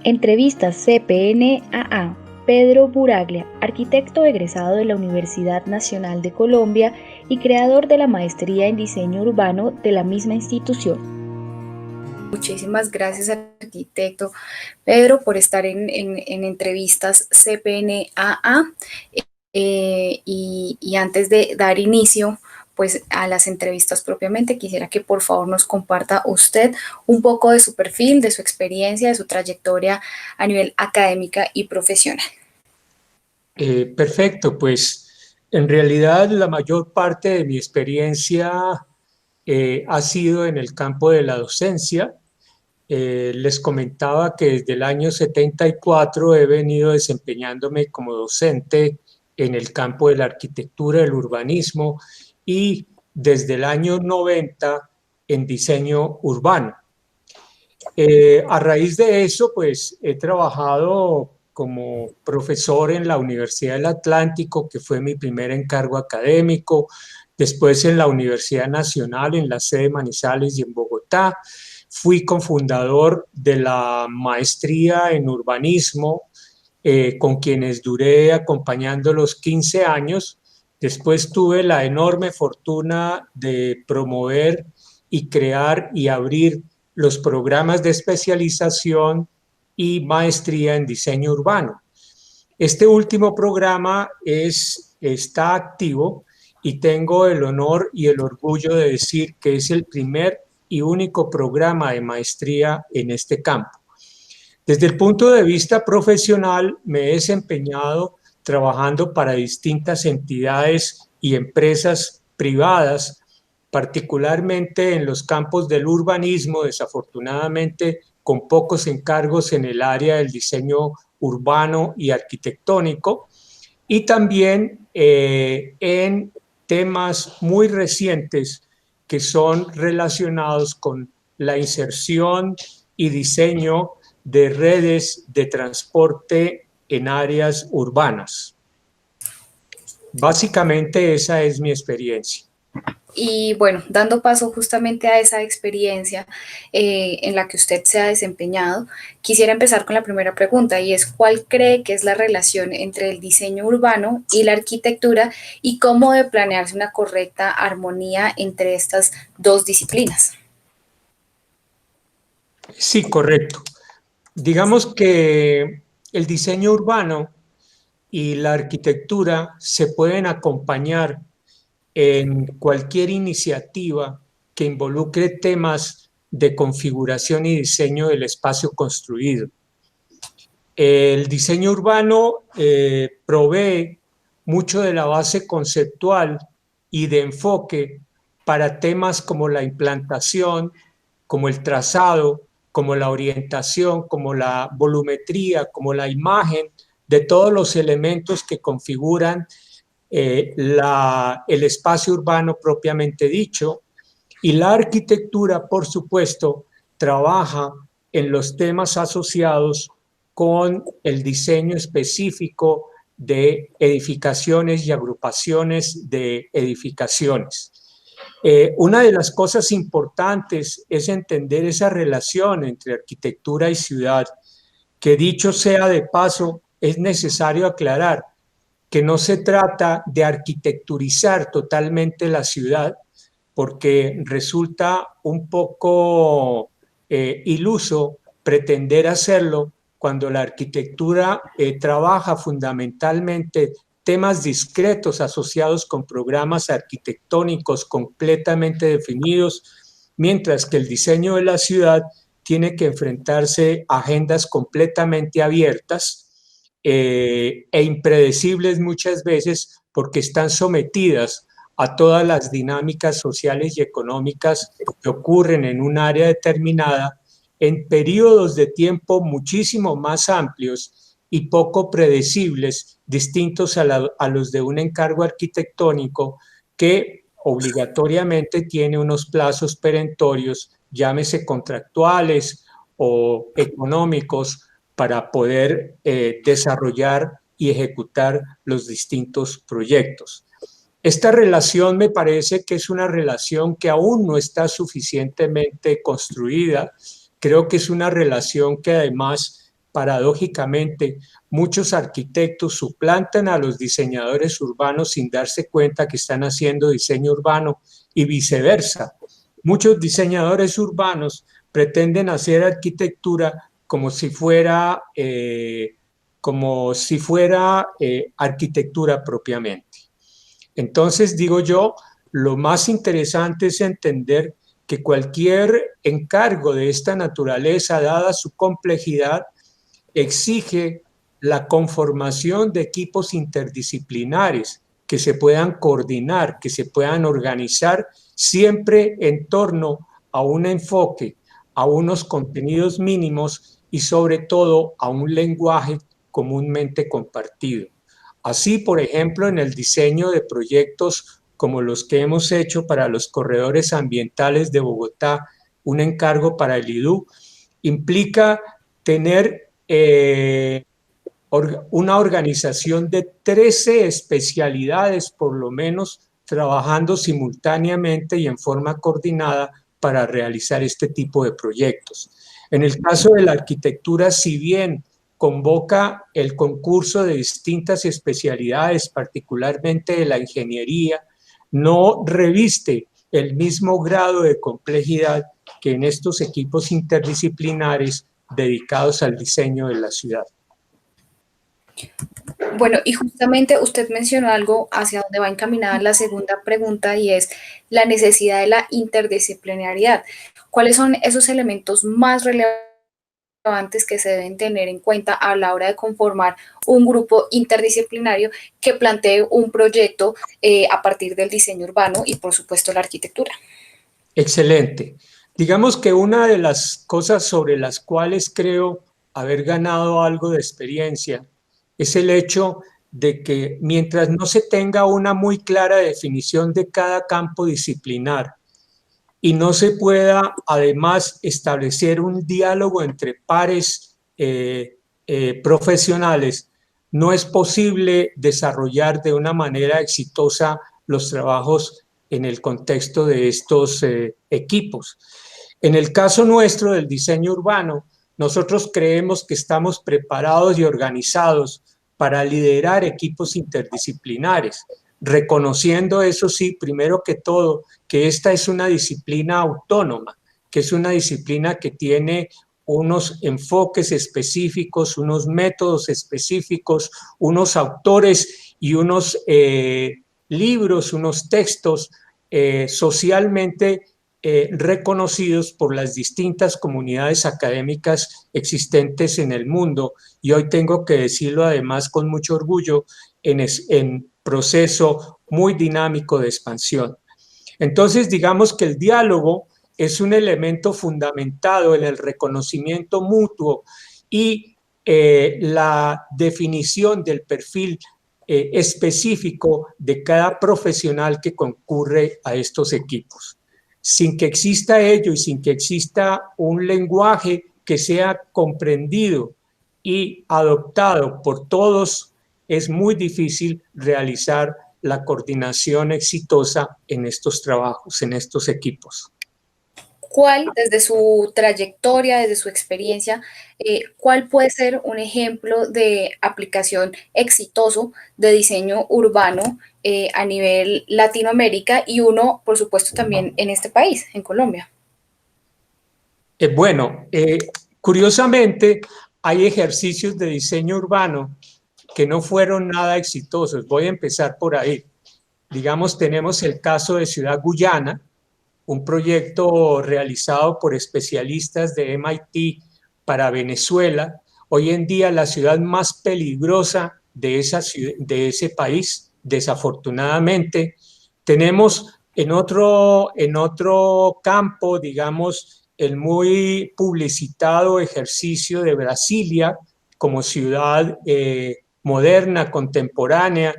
Entrevistas CPN-AA. Pedro Buraglia, arquitecto egresado de la Universidad Nacional de Colombia y creador de la maestría en diseño urbano de la misma institución. Muchísimas gracias, arquitecto Pedro, por estar en entrevistas CPN-AA. Y antes de dar inicio pues, a las entrevistas propiamente, quisiera que por favor nos comparta usted un poco de su perfil, de su experiencia, de su trayectoria a nivel académica y profesional. Perfecto, pues en realidad la mayor parte de mi experiencia ha sido en el campo de la docencia. Les comentaba que desde el año 74 he venido desempeñándome como docente en el campo de la arquitectura, el urbanismo y desde el año 90 en diseño urbano. A raíz de eso, pues he trabajado como profesor en la Universidad del Atlántico, que fue mi primer encargo académico, después en la Universidad Nacional, en la sede de Manizales y en Bogotá. Fui cofundador de la maestría en urbanismo, con quienes duré acompañándolos 15 años. Después tuve la enorme fortuna de promover y crear y abrir los programas de especialización y maestría en diseño urbano. Este último programa está activo y tengo el honor y el orgullo de decir que es el primer y único programa de maestría en este campo. Desde el punto de vista profesional, me he desempeñado trabajando para distintas entidades y empresas privadas, particularmente en los campos del urbanismo, desafortunadamente con pocos encargos en el área del diseño urbano y arquitectónico, y también en temas muy recientes que son relacionados con la inserción y diseño de redes de transporte en áreas urbanas. Básicamente esa es mi experiencia. Y bueno, dando paso justamente a esa experiencia en la que usted se ha desempeñado, quisiera empezar con la primera pregunta y es ¿cuál cree que es la relación entre el diseño urbano y la arquitectura y cómo debe planearse una correcta armonía entre estas dos disciplinas? Sí, correcto. Digamos que el diseño urbano y la arquitectura se pueden acompañar en cualquier iniciativa que involucre temas de configuración y diseño del espacio construido. El diseño urbano provee mucho de la base conceptual y de enfoque para temas como la implantación, como el trazado, como la orientación, como la volumetría, como la imagen de todos los elementos que configuran el espacio urbano propiamente dicho. Y la arquitectura, por supuesto, trabaja en los temas asociados con el diseño específico de edificaciones y agrupaciones de edificaciones. Una de las cosas importantes es entender esa relación entre arquitectura y ciudad, que dicho sea de paso, es necesario aclarar que no se trata de arquitecturizar totalmente la ciudad, porque resulta un poco iluso pretender hacerlo cuando la arquitectura trabaja fundamentalmente temas discretos asociados con programas arquitectónicos completamente definidos, mientras que el diseño de la ciudad tiene que enfrentarse a agendas completamente abiertas e impredecibles muchas veces porque están sometidas a todas las dinámicas sociales y económicas que ocurren en un área determinada en periodos de tiempo muchísimo más amplios y poco predecibles, distintos a los de un encargo arquitectónico que obligatoriamente tiene unos plazos perentorios, llámese contractuales o económicos, para poder desarrollar y ejecutar los distintos proyectos. Esta relación me parece que es una relación que aún no está suficientemente construida. Creo que es una relación que además paradójicamente, muchos arquitectos suplantan a los diseñadores urbanos sin darse cuenta que están haciendo diseño urbano y viceversa. Muchos diseñadores urbanos pretenden hacer arquitectura como si fuera arquitectura propiamente. Entonces, digo yo, lo más interesante es entender que cualquier encargo de esta naturaleza, dada su complejidad, exige la conformación de equipos interdisciplinares que se puedan coordinar, que se puedan organizar siempre en torno a un enfoque, a unos contenidos mínimos y sobre todo a un lenguaje comúnmente compartido. Así, por ejemplo, en el diseño de proyectos como los que hemos hecho para los corredores ambientales de Bogotá, un encargo para el IDU, implica tener una organización de 13 especialidades, por lo menos, trabajando simultáneamente y en forma coordinada para realizar este tipo de proyectos. En el caso de la arquitectura, si bien convoca el concurso de distintas especialidades, particularmente de la ingeniería, no reviste el mismo grado de complejidad que en estos equipos interdisciplinares dedicados al diseño de la ciudad. Bueno, y justamente usted mencionó algo hacia donde va encaminada la segunda pregunta y es la necesidad de la interdisciplinariedad. ¿Cuáles son esos elementos más relevantes que se deben tener en cuenta a la hora de conformar un grupo interdisciplinario que plantee un proyecto a partir del diseño urbano y, por supuesto, la arquitectura? Excelente. Digamos que una de las cosas sobre las cuales creo haber ganado algo de experiencia es el hecho de que mientras no se tenga una muy clara definición de cada campo disciplinar y no se pueda además establecer un diálogo entre pares profesionales, no es posible desarrollar de una manera exitosa los trabajos en el contexto de estos equipos. En el caso nuestro del diseño urbano, nosotros creemos que estamos preparados y organizados para liderar equipos interdisciplinares, reconociendo, eso sí, primero que todo, que esta es una disciplina autónoma, que es una disciplina que tiene unos enfoques específicos, unos métodos específicos, unos autores y unos libros, unos textos socialmente reconocidos por las distintas comunidades académicas existentes en el mundo, y hoy tengo que decirlo además con mucho orgullo, en proceso muy dinámico de expansión. Entonces, digamos que el diálogo es un elemento fundamentado en el reconocimiento mutuo y la definición del perfil específico de cada profesional que concurre a estos equipos. Sin que exista ello y sin que exista un lenguaje que sea comprendido y adoptado por todos, es muy difícil realizar la coordinación exitosa en estos trabajos, en estos equipos. ¿Cuál, desde su trayectoria, desde su experiencia, cuál puede ser un ejemplo de aplicación exitoso de diseño urbano a nivel Latinoamérica y uno, por supuesto, también en este país, en Colombia? Curiosamente, hay ejercicios de diseño urbano que no fueron nada exitosos. Voy a empezar por ahí. Digamos, tenemos el caso de Ciudad Guyana, un proyecto realizado por especialistas de MIT para Venezuela. Hoy en día la ciudad más peligrosa de ese país, desafortunadamente. Tenemos en otro campo, digamos, el muy publicitado ejercicio de Brasilia como ciudad moderna, contemporánea,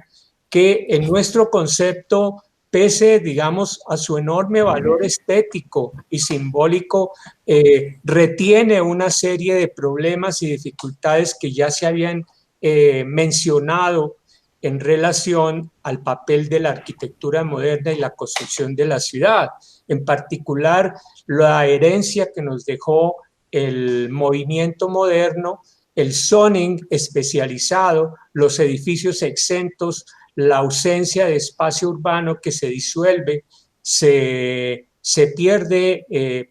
que en nuestro concepto, pese, digamos, a su enorme valor estético y simbólico, retiene una serie de problemas y dificultades que ya se habían mencionado en relación al papel de la arquitectura moderna y la construcción de la ciudad. En particular, la herencia que nos dejó el movimiento moderno el zoning especializado, los edificios exentos, la ausencia de espacio urbano que se disuelve, se pierde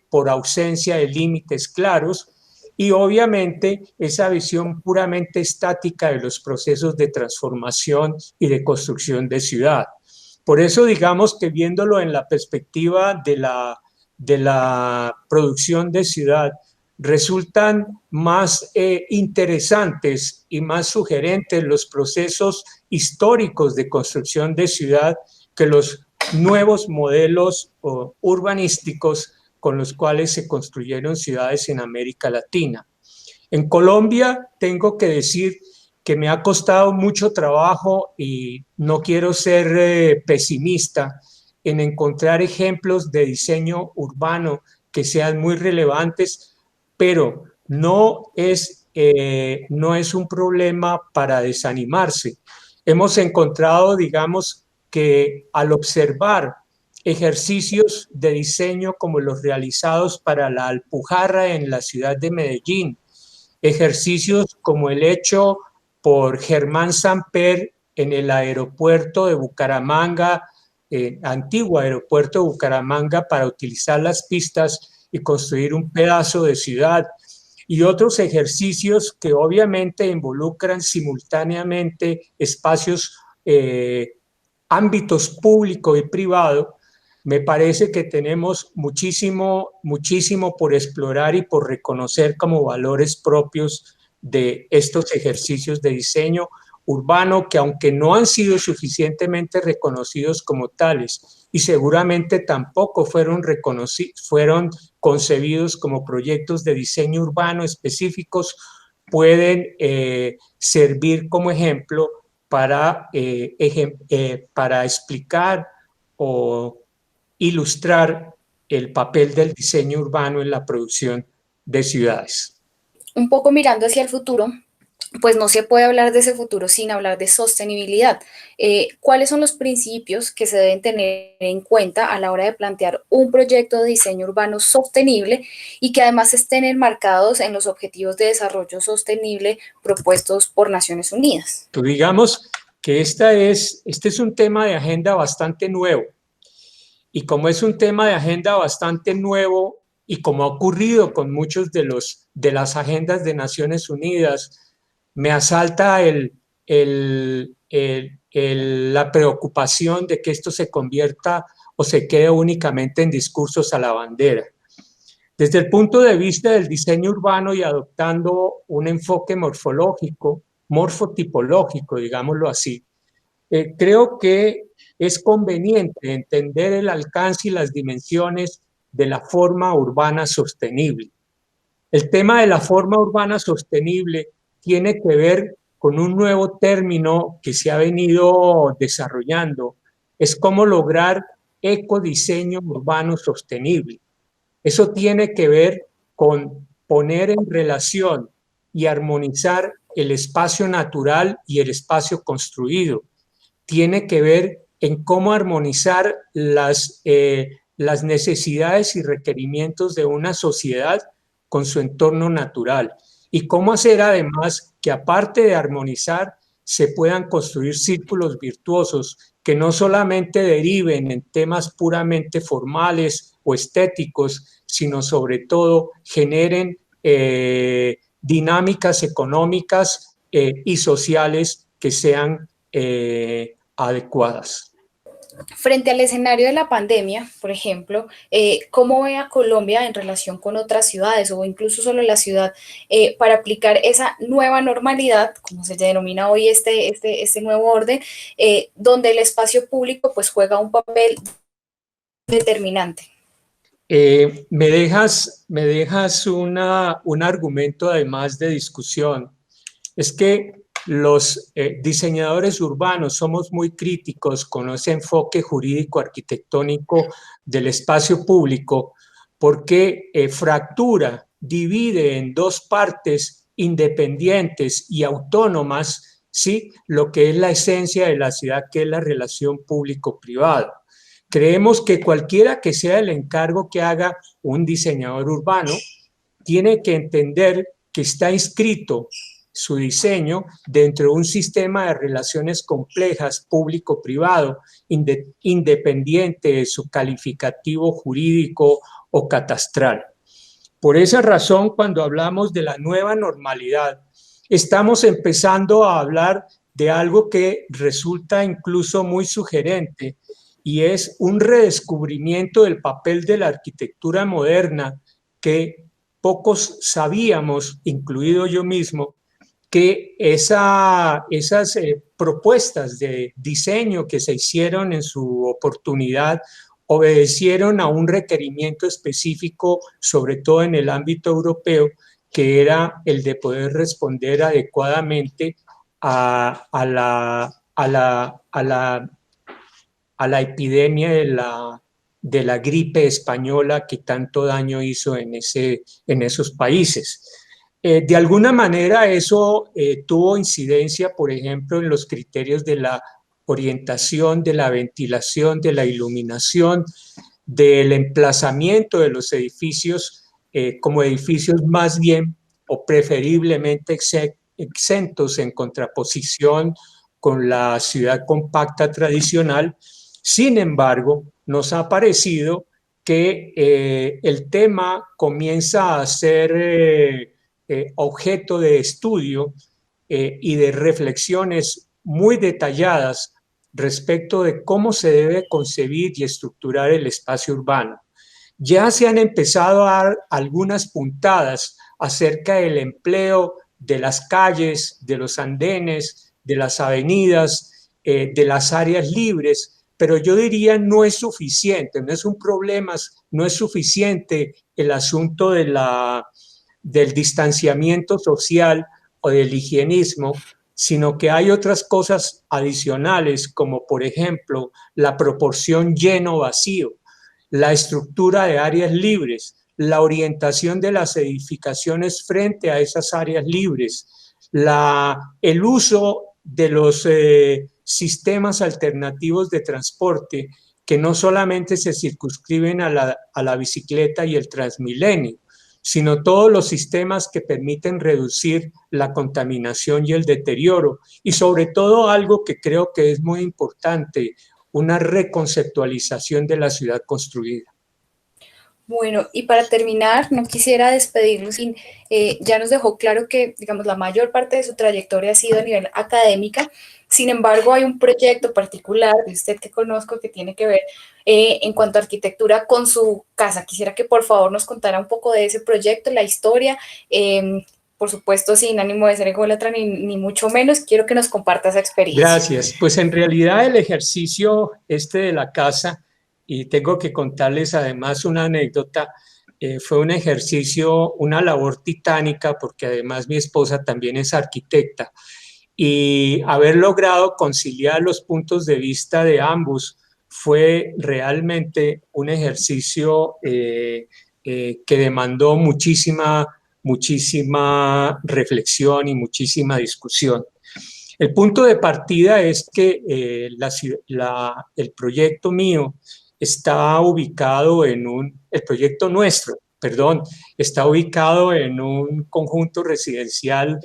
por ausencia de límites claros, y obviamente esa visión puramente estática de los procesos de transformación y de construcción de ciudad. Por eso digamos que viéndolo en la perspectiva de la producción de ciudad, resultan más interesantes y más sugerentes los procesos históricos de construcción de ciudad que los nuevos modelos urbanísticos con los cuales se construyeron ciudades en América Latina. En Colombia tengo que decir que me ha costado mucho trabajo, y no quiero ser pesimista, en encontrar ejemplos de diseño urbano que sean muy relevantes, pero no es un problema para desanimarse. Hemos encontrado, digamos, que al observar ejercicios de diseño como los realizados para la Alpujarra en la ciudad de Medellín, ejercicios como el hecho por Germán Samper en el aeropuerto de Bucaramanga, antiguo aeropuerto de Bucaramanga, para utilizar las pistas y construir un pedazo de ciudad, y otros ejercicios que obviamente involucran simultáneamente espacios, ámbitos público y privado. Me parece que tenemos muchísimo por explorar y por reconocer como valores propios de estos ejercicios de diseño urbano, que aunque no han sido suficientemente reconocidos como tales y seguramente tampoco fueron concebidos como proyectos de diseño urbano específicos, pueden servir como ejemplo para explicar o ilustrar el papel del diseño urbano en la producción de ciudades. Un poco mirando hacia el futuro, pues no se puede hablar de ese futuro sin hablar de sostenibilidad. ¿Cuáles son los principios que se deben tener en cuenta a la hora de plantear un proyecto de diseño urbano sostenible y que además estén enmarcados en los objetivos de desarrollo sostenible propuestos por Naciones Unidas? Pues digamos que este es un tema de agenda bastante nuevo. Y como es un tema de agenda bastante nuevo, y como ha ocurrido con muchos de las agendas de Naciones Unidas, me asalta la preocupación de que esto se convierta o se quede únicamente en discursos a la bandera. Desde el punto de vista del diseño urbano y adoptando un enfoque morfotipológico, digámoslo así, creo que es conveniente entender el alcance y las dimensiones de la forma urbana sostenible. El tema de la forma urbana sostenible tiene que ver con un nuevo término que se ha venido desarrollando. Es cómo lograr ecodiseño urbano sostenible. Eso tiene que ver con poner en relación y armonizar el espacio natural y el espacio construido. Tiene que ver en cómo armonizar las necesidades y requerimientos de una sociedad con su entorno natural, y cómo hacer además que, aparte de armonizar, se puedan construir círculos virtuosos que no solamente deriven en temas puramente formales o estéticos, sino sobre todo generen dinámicas económicas y sociales que sean adecuadas. Frente al escenario de la pandemia, por ejemplo, ¿cómo ve a Colombia en relación con otras ciudades o incluso solo la ciudad para aplicar esa nueva normalidad, como se denomina hoy este nuevo orden, donde el espacio público pues juega un papel determinante? Me dejas un argumento además de discusión. Es que los diseñadores urbanos somos muy críticos con ese enfoque jurídico arquitectónico del espacio público, porque fractura, divide en dos partes independientes y autónomas, ¿sí?, lo que es la esencia de la ciudad, que es la relación público-privado. Creemos que cualquiera que sea el encargo que haga un diseñador urbano, tiene que entender que está inscrito su diseño dentro de un sistema de relaciones complejas público-privado, independiente de su calificativo jurídico o catastral. Por esa razón, cuando hablamos de la nueva normalidad, estamos empezando a hablar de algo que resulta incluso muy sugerente, y es un redescubrimiento del papel de la arquitectura moderna que pocos sabíamos, incluido yo mismo, que esas propuestas de diseño que se hicieron en su oportunidad obedecieron a un requerimiento específico, sobre todo en el ámbito europeo, que era el de poder responder adecuadamente a la epidemia de la gripe española que tanto daño hizo en esos países. De alguna manera eso tuvo incidencia, por ejemplo, en los criterios de la orientación, de la ventilación, de la iluminación, del emplazamiento de los edificios como edificios más bien o preferiblemente exentos en contraposición con la ciudad compacta tradicional. Sin embargo, nos ha parecido que el tema comienza a ser objeto de estudio y de reflexiones muy detalladas respecto de cómo se debe concebir y estructurar el espacio urbano. Ya se han empezado a dar algunas puntadas acerca del empleo de las calles, de los andenes, de las avenidas, de las áreas libres, pero yo diría no es suficiente, no es un problema, no es suficiente el asunto del distanciamiento social o del higienismo, sino que hay otras cosas adicionales, como por ejemplo la proporción lleno-vacío, la estructura de áreas libres, la orientación de las edificaciones frente a esas áreas libres, el uso de los sistemas alternativos de transporte que no solamente se circunscriben a la bicicleta y el Transmilenio, sino todos los sistemas que permiten reducir la contaminación y el deterioro, y sobre todo algo que creo que es muy importante, una reconceptualización de la ciudad construida. Bueno, y para terminar, no quisiera despedirnos sin, ya nos dejó claro que, digamos, la mayor parte de su trayectoria ha sido a nivel académica. Sin embargo, hay un proyecto particular de usted que conozco que tiene que ver en cuanto a arquitectura con su casa. Quisiera que por favor nos contara un poco de ese proyecto, la historia, por supuesto sin ánimo de ser ególatra ni mucho menos. Quiero que nos comparta esa experiencia. Gracias. Pues en realidad el ejercicio de la casa, y tengo que contarles además una anécdota, fue un ejercicio, una labor titánica, porque además mi esposa también es arquitecta, y haber logrado conciliar los puntos de vista de ambos fue realmente un ejercicio que demandó muchísima reflexión y muchísima discusión. El punto de partida es que el proyecto mío está ubicado el proyecto nuestro, perdón, está ubicado en un conjunto residencial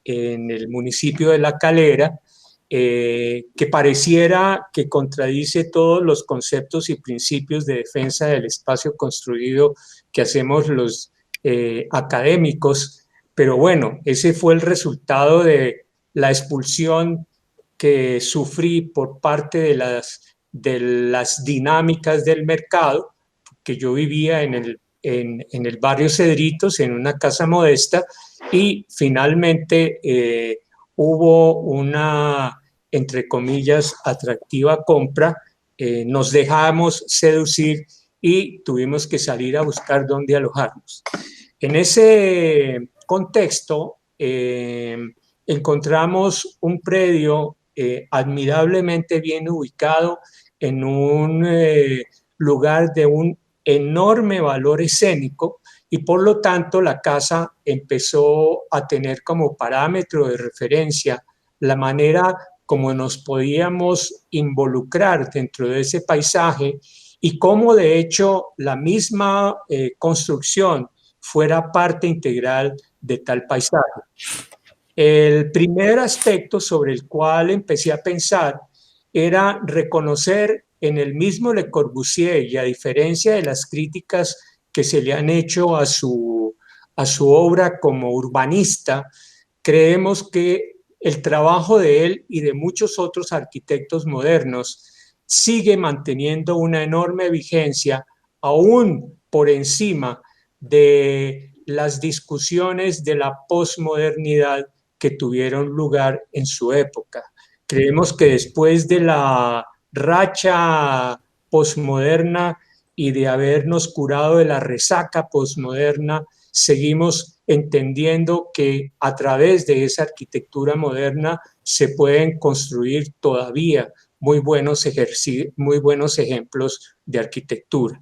en el municipio de La Calera, que pareciera que contradice todos los conceptos y principios de defensa del espacio construido que hacemos los académicos, pero bueno, ese fue el resultado de la expulsión que sufrí por parte de las dinámicas del mercado, que yo vivía en el barrio Cedritos, en una casa modesta, y finalmente hubo una, entre comillas, atractiva compra, nos dejamos seducir y tuvimos que salir a buscar dónde alojarnos. En ese contexto, encontramos un predio admirablemente bien ubicado en un lugar de un enorme valor escénico, y por lo tanto la casa empezó a tener como parámetro de referencia la manera como nos podíamos involucrar dentro de ese paisaje y cómo de hecho la misma construcción fuera parte integral de tal paisaje. El primer aspecto sobre el cual empecé a pensar era reconocer en el mismo Le Corbusier, y a diferencia de las críticas que se le han hecho a su obra como urbanista, creemos que el trabajo de él y de muchos otros arquitectos modernos sigue manteniendo una enorme vigencia, aún por encima de las discusiones de la posmodernidad que tuvieron lugar en su época. Creemos que después de la racha posmoderna y de habernos curado de la resaca posmoderna, seguimos entendiendo que a través de esa arquitectura moderna se pueden construir todavía muy buenos ejemplos de arquitectura.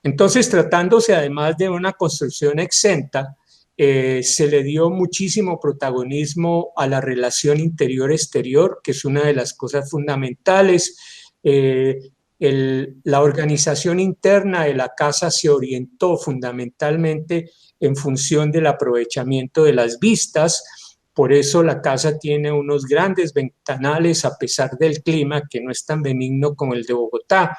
Entonces, tratándose además de una construcción exenta, se le dio muchísimo protagonismo a la relación interior-exterior, que es una de las cosas fundamentales. La organización interna de la casa se orientó fundamentalmente en función del aprovechamiento de las vistas. Por eso la casa tiene unos grandes ventanales a pesar del clima, que no es tan benigno como el de Bogotá.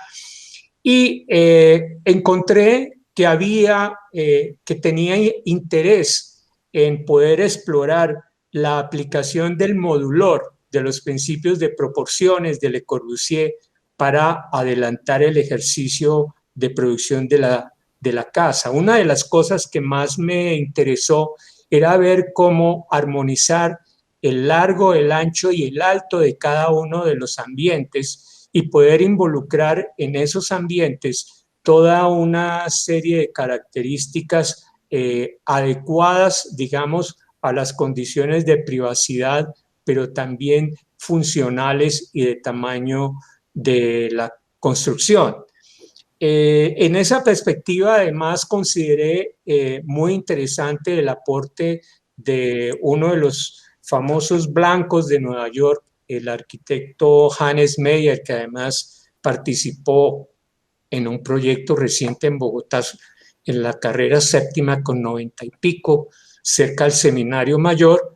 Y encontré que tenía interés en poder explorar la aplicación del modulor, de los principios de proporciones de Le Corbusier, para adelantar el ejercicio de producción de la casa. Una de las cosas que más me interesó era ver cómo armonizar el largo, el ancho y el alto de cada uno de los ambientes y poder involucrar en esos ambientes toda una serie de características adecuadas, digamos, a las condiciones de privacidad, pero también funcionales y de tamaño de la construcción. En esa perspectiva, además, consideré muy interesante el aporte de uno de los famosos blancos de Nueva York, el arquitecto Hannes Meyer, que además participó en un proyecto reciente en Bogotá, en la carrera séptima con 90 y pico, cerca del Seminario Mayor,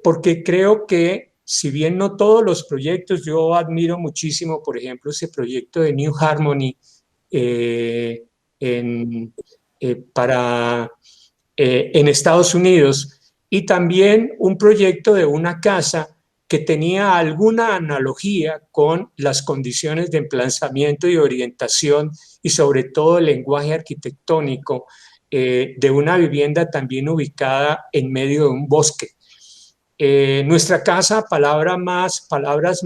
porque creo que si bien no todos los proyectos, yo admiro muchísimo, por ejemplo, ese proyecto de New Harmony en Estados Unidos, y también un proyecto de una casa que tenía alguna analogía con las condiciones de emplazamiento y orientación y sobre todo el lenguaje arquitectónico de una vivienda también ubicada en medio de un bosque. Nuestra casa, palabras más, palabras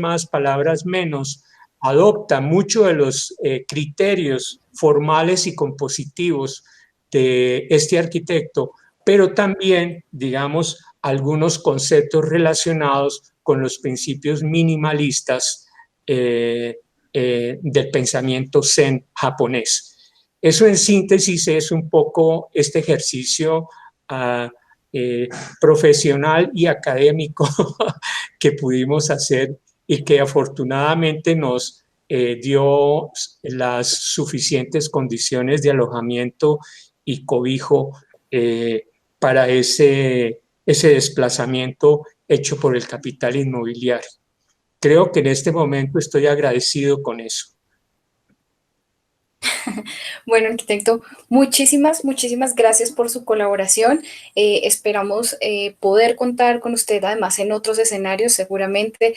menos, adopta muchos de los criterios formales y compositivos de este arquitecto, pero también, digamos, algunos conceptos relacionados con los principios minimalistas del pensamiento zen japonés. Eso en síntesis es un poco este ejercicio profesional y académico que pudimos hacer y que afortunadamente nos dio las suficientes condiciones de alojamiento y cobijo para ese desplazamiento hecho por el capital inmobiliario. Creo que en este momento estoy agradecido con eso. Bueno, arquitecto, muchísimas gracias por su colaboración. Esperamos poder contar con usted además en otros escenarios. Seguramente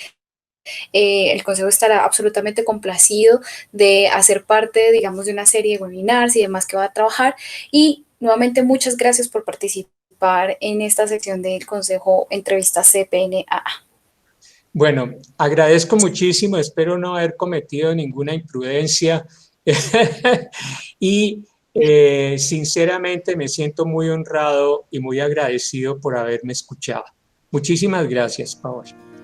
el Consejo estará absolutamente complacido de hacer parte, digamos, de una serie de webinars y demás que va a trabajar. Y nuevamente muchas gracias por participar en esta sección del Consejo Entrevista CPNAA. Bueno, agradezco muchísimo, espero no haber cometido ninguna imprudencia y sinceramente me siento muy honrado y muy agradecido por haberme escuchado. Muchísimas gracias, Paola.